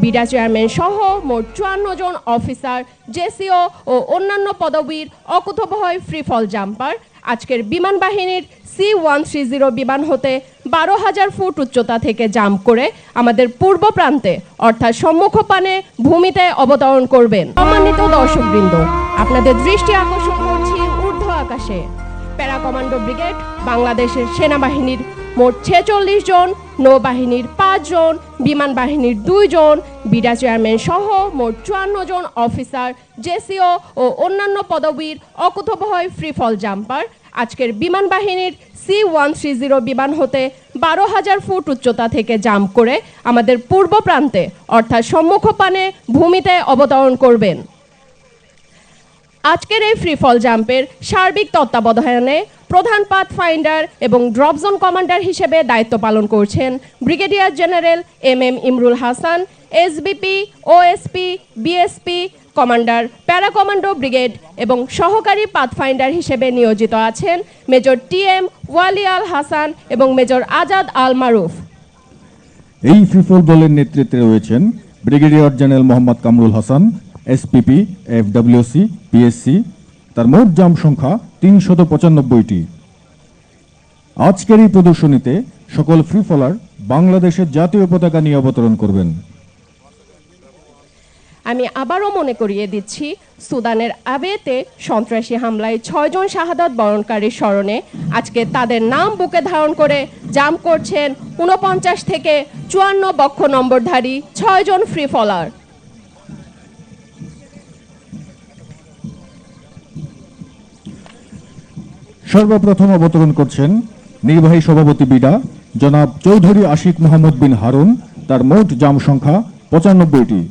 BIDA chairman সহ মোট 54 জন officer, JCO ও অন্যান্য পদবীর অকুতোভয় ফ্রি ফল জাম্পার আজকের বিমান বাহিনীর C-130 বিমান হতে 12,000 ফুট উচ্চতা থেকে জাম্প করে আমাদের পূর্ব প্রান্তে অর্থাৎ সম্মুখপানে ভূমিতে অবতরণ করবেন। সম্মানিত দর্শকবৃন্দ, আপনাদের দৃষ্টি আকর্ষণ করছি ঊর্ধ্ব আকাশে। প্যারা কমান্ডো ব্রিগেড বাংলাদেশের সেনাবাহিনীর মোট 46 জন, নৌবাহিনীর 5 জন, বিমান বাহিনীর 2 জন, বিডা চেয়ারম্যান সহ মোট 54 জন অফিসার, জেসিও ও অন্যান্য পদবীর অকুতোভয় ফ্রি ফল জাম্পার আজকের বিমান বাহিনীর C-130 বিমান হতে 12,000 ফুট উচ্চতা থেকে জাম্প করে আমাদের পূর্ব প্রান্তে অর্থাৎ সম্মুখপানে ভূমিতে অবতরণ করবেন। আজকের এই ফ্রি ফল জাম্পের সার্বিক তত্ত্বাবধানে প্রধান পাথ ফাইন্ডার এবং ড্রপ জোন কমান্ডার হিসেবে দায়িত্ব পালন করছেন brigadier general MM Imrul Hasan, SBP, OSP, BSP commander, para commando brigade এবং সহকারী পাথ ফাইন্ডার হিসেবে নিয়োজিত আছেন মেজর TM ওয়ালি আল হাসান এবং মেজর আজাদ আল মারুফ। এই ফ্রি ফল দলের নেতৃত্বে রয়েছেন brigadier general Mohammad Kamrul Hasan, SPP, FWC, PSC। তার মোট জাম্প সংখ্যা 395টি। আজকের এই প্রদর্শনীতে সকল ফ্রি ফলার বাংলাদেশের জাতীয় পতাকা নিয়ে অবতরণ করবেন। আমি আবারও মনে করিয়ে দিচ্ছি, সুদানের আবেতে সন্ত্রাসী হামলায় 6 জন শাহাদাত বরণকারীর স্মরণে আজকে তাদের নাম বুকে ধারণ করে জাম্প করছেন 49 থেকে 54 বক্ষ নম্বরধারী 6 জন ফ্রি ফলার। সর্বপ্রথম অবতরণ করছেন নির্বাহী সভাপতি বিডা জনাব চৌধুরী আশিক মোহাম্মদ বিন হারুন। তার মোট জাম্প সংখ্যা 95টি।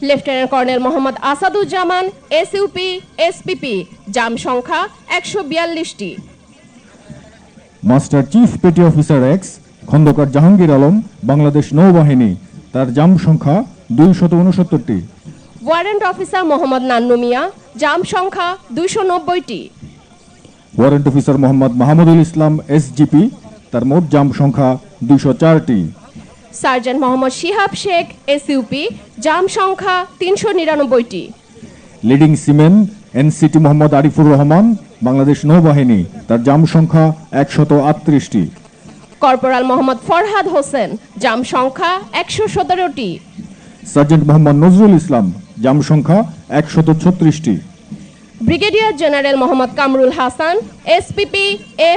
Lieutenant colonel Mohammad Asaduzzaman, SUP, SPP, jump সংখ্যা 142টি। Master chief petty officer X Khondokar Jahangir Alam, Bangladesh নৌবাহিনী। তার জাম্প সংখ্যা 269টি। Warrant officer Mohammad Nannu Mia, jump সংখ্যা 290টি। Warrant officer Mohammad Mahmudul Islam, SGP। তার মোট জাম্প সংখ্যা 204টি। Sergeant Mohammad Shihab Sheikh, SUP, jump সংখ্যা 399টি। Leading seaman NCT Mohammad Arifur Rahman, Bangladesh নৌবাহিনী। তার জাম্প সংখ্যা 138টি। কর্পোরাল মোহাম্মদ ফরহাদ হোসেন, জাম্প সংখ্যা 117টি। সার্জেন্ট মোহাম্মদ নজরুল ইসলাম, জাম্প সংখ্যা 136টি। Brigadier general Mohammad Kamrul Hasan, SPP,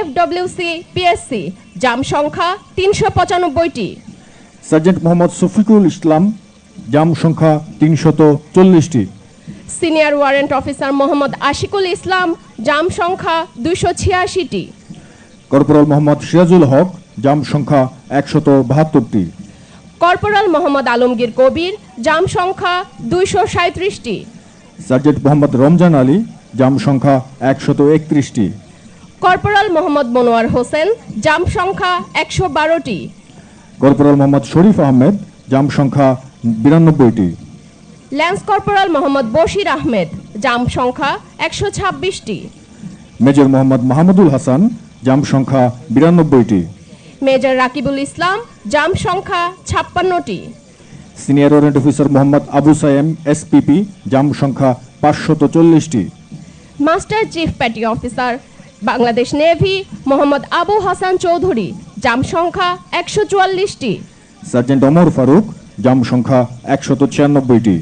FWC, PSC, jump সংখ্যা 395টি। সার্জেন্ট মোহাম্মদ শফিকুল ইসলাম, জাম্প সংখ্যা 340টি। Senior warrant officer Mohammad Ashikul Islam, jump সংখ্যা 286টি। কর্পোরাল মোহাম্মদ সিরাজুল হক, জাম্প সংখ্যা 172টি। কর্পোরাল মোহাম্মদ আলমগীর কবির, জাম্প সংখ্যা 237টি। সার্জেন্ট মোহাম্মদ রমজান আলী, জাম্প সংখ্যা 131টি। কর্পোরাল মোহাম্মদ মনোয়ার হোসেন, জাম্প সংখ্যা 112টি। কর্পোরাল মোহাম্মদ শরীফ আহমেদ, জাম্প সংখ্যা 92টি। Lance corporal Mohammad Bashir Ahmed, jump সংখ্যা 126টি। মেজর মোহাম্মদ মাহমুদুল হাসান, জাম্প সংখ্যা 92টি। মেজর রাকিবুল ইসলাম, জাম্প সংখ্যা 56টি। Senior warrant officer Mohammad Abu Sayem, SPP, jump সংখ্যা 540টি। Master chief petty officer Bangladesh Navy Mohammad Abu Hasan Chowdhury, jump সংখ্যা 144টি। সার্জেন্ট ওমর ফারুক, জাম্প সংখ্যা 196টি।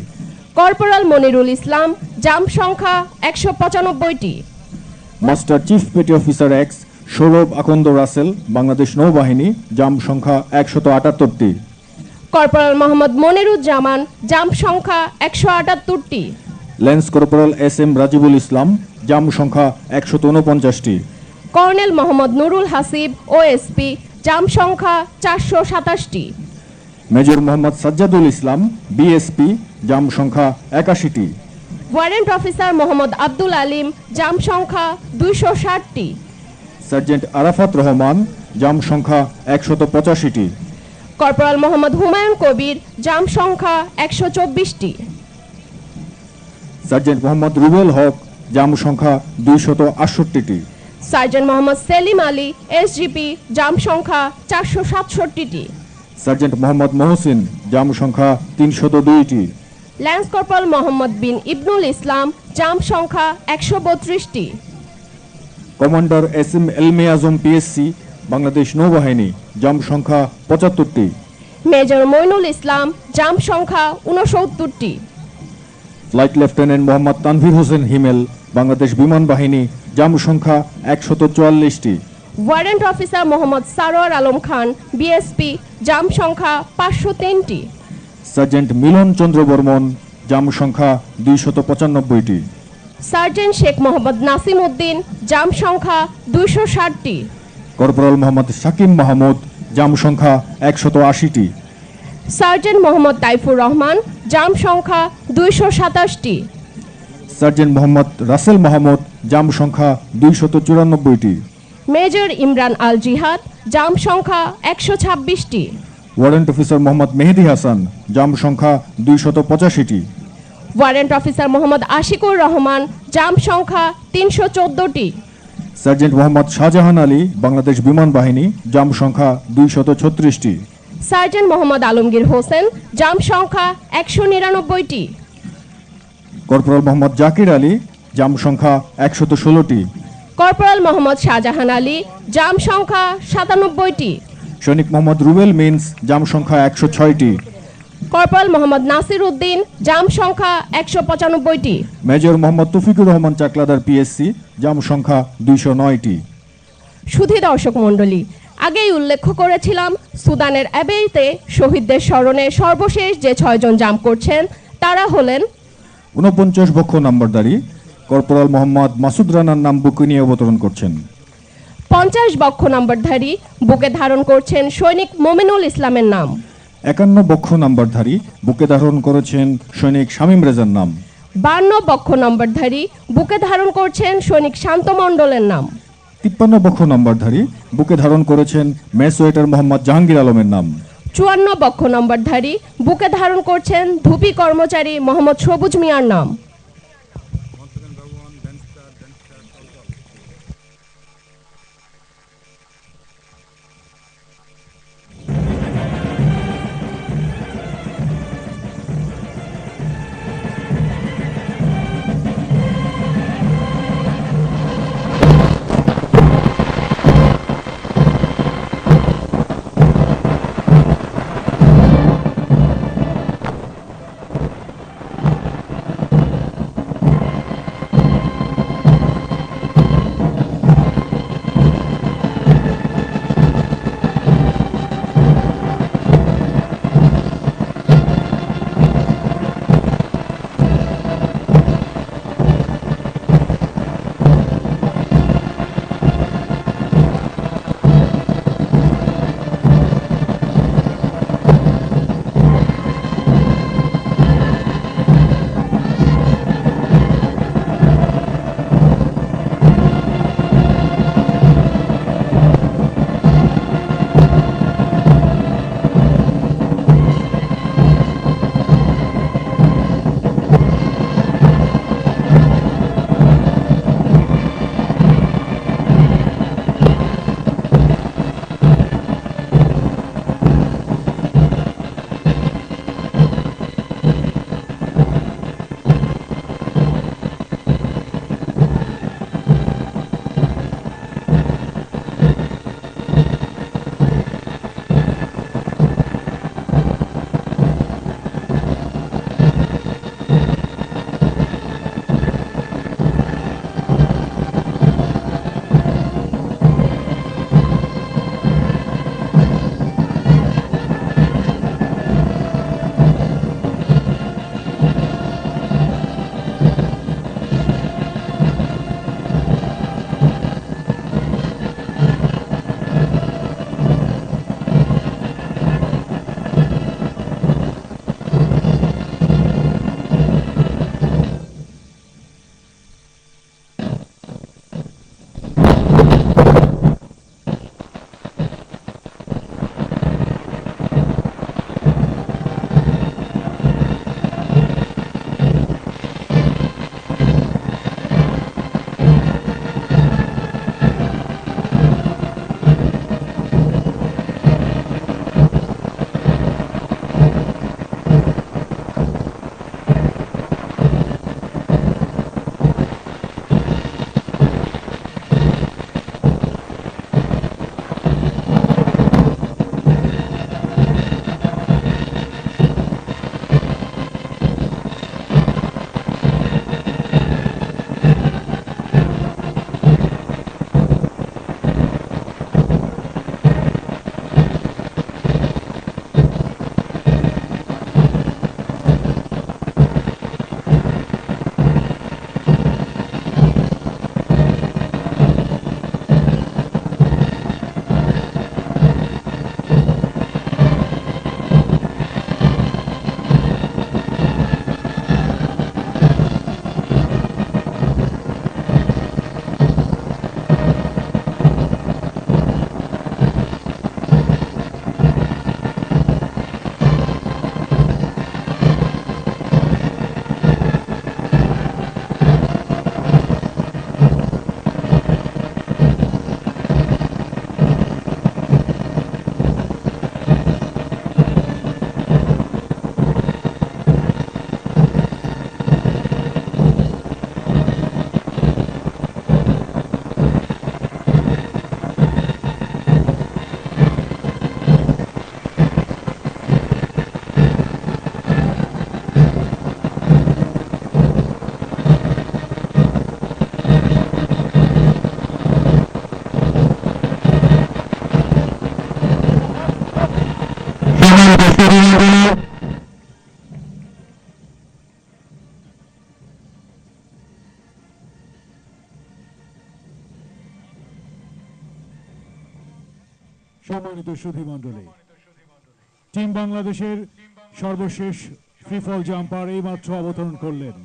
কর্পোরাল মনিরুল ইসলাম, জাম্প সংখ্যা 195টি। Master chief petty officer X Sourav Akand Rasel, Bangladesh নৌবাহিনী, জাম্প সংখ্যা 178টি। কর্পোরাল মোহাম্মদ মনিরুজ্জামান, জাম্প সংখ্যা 178টি। Lance corporal SM Rajibul Islam, jump সংখ্যা 149টি। Colonel Mohammad Nurul Hasib, OSP, jump সংখ্যা 427টি। Major Mohammad Sajjadul Islam, BSP, jump সংখ্যা 81টি। Warrant officer Mohammad Abdul Alim, jump সংখ্যা 260টি। সার্জেন্ট আরাফাত রহমান, জাম্প সংখ্যা 185টি। কর্পোরাল মোহাম্মদ হুমায়ুন কবির, জাম্প সংখ্যা 124টি। সার্জেন্ট মোহাম্মদ রুবেল হক, জাম্প সংখ্যা 268টি। Sergeant Mohammad Selim Ali, SGP, jump সংখ্যা 467টি। সার্জেন্ট মোহাম্মদ মহসিন, জাম সংখ্যা 302টি। ল্যান্স কর্পোরাল মোহাম্মদ বিন ইবনুল ইসলাম, জাম সংখ্যা 132টি। কমান্ডার এসএম এলমে আজম পিএসসি, বাংলাদেশ নৌবাহিনী, জাম সংখ্যা 75টি। মেজর মইনুল ইসলাম, জাম সংখ্যা 69টি। ফ্লাইট লেফটেন্যান্ট মোহাম্মদ তানভীর হোসেন হিমেল, বাংলাদেশ বিমান বাহিনী, জাম সংখ্যা 144টি। Warrant officer Mohammad Sarwar Alam Khan, BSP, জাম সংখ্যা 503টি। সার্জেন্ট মিলন চন্দ্র বর্মন, জাম সংখ্যা 295টি। সার্জেন্ট শেখ মোহাম্মদ নাসিম উদ্দিন, জাম সংখ্যা 260টি। কর্পোরাল মোহাম্মদ শাকিম মাহমুদ, জাম সংখ্যা 180টি। সার্জেন্ট মোহাম্মদ তাইফুর রহমান, জাম সংখ্যা 227টি। সার্জেন্ট মোহাম্মদ রাসেল মাহমুদ, জাম সংখ্যা 294টি। মেজর ইমরান আল জিহাদ, জাম সংখ্যা 126টি। ওয়ারেন্ট অফিসার মোহাম্মদ মেহেদি হাসান, জাম সংখ্যা 285টি। ওয়ারেন্ট অফিসার মোহাম্মদ আশিকুর রহমান, জাম সংখ্যা 314টি। সার্জেন্ট মোহাম্মদ শাহজাহান আলী, বাংলাদেশ বিমান বাহিনী, জাম সংখ্যা 236টি। সার্জেন্ট মোহাম্মদ আলমগীর হোসেন, জাম সংখ্যা 199টি। কর্পোরাল মোহাম্মদ জাকির আলী, জাম সংখ্যা 116টি। কর্পোরাল মোহাম্মদ শাহজাহান আলী, জাম সংখ্যা 97টি। সৈনিক মোহাম্মদ রুবেল মিন্স, জাম সংখ্যা 106টি। কর্পোরাল মোহাম্মদ নাসির উদ্দিন, জাম সংখ্যা 195টি। মেজর মোহাম্মদ তৌফিকুর রহমান চাকলাদার পিএসসি, জাম সংখ্যা 209টি। সুধী দর্শক মণ্ডলী, আগেই উল্লেখ করেছিলাম সুদানের অ্যাবেইতে শহীদদের স্মরণে সর্বশেষ যে 6 জন জাম করছেন তারা হলেন 49 বক্ষ নাম্বারধারী কর্পোরাল মোহাম্মদ মাসুদ রানার নাম বুকে নিয়ে অবতরণ করছেন। 50 বক্ষ নাম্বারধারী বুকে ধারণ করছেন সৈনিক মোমিনুল ইসলামের নাম। 51 বক্ষ নাম্বারধারী বুকে ধারণ করেছেন সৈনিক শামীম রেজার নাম। 52 বক্ষ নম্বরধারী বুকে ধারণ করছেন সৈনিক শান্ত মণ্ডলের নাম। 53 বক্ষ নাম্বারধারী বুকে ধারণ করেছেন মেসোয়েটার মোহাম্মদ জাহাঙ্গীর আলমের নাম। 54 বক্ষ নম্বরধারী বুকে ধারণ করছেন ধুপি কর্মচারী মোহাম্মদ সবুজ মিয়ার নাম। সম্মানিত সুধীমণ্ডলী, টিম বাংলাদেশের সর্বশেষ ফ্রি ফল জাম্পার এইমাত্র অবতরণ করলেন।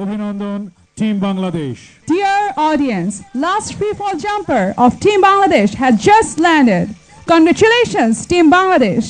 অভিনন্দন team Bangladesh. Dear audience, last free fall jumper of Team Bangladesh has just landed. Congratulations, Team Bangladesh.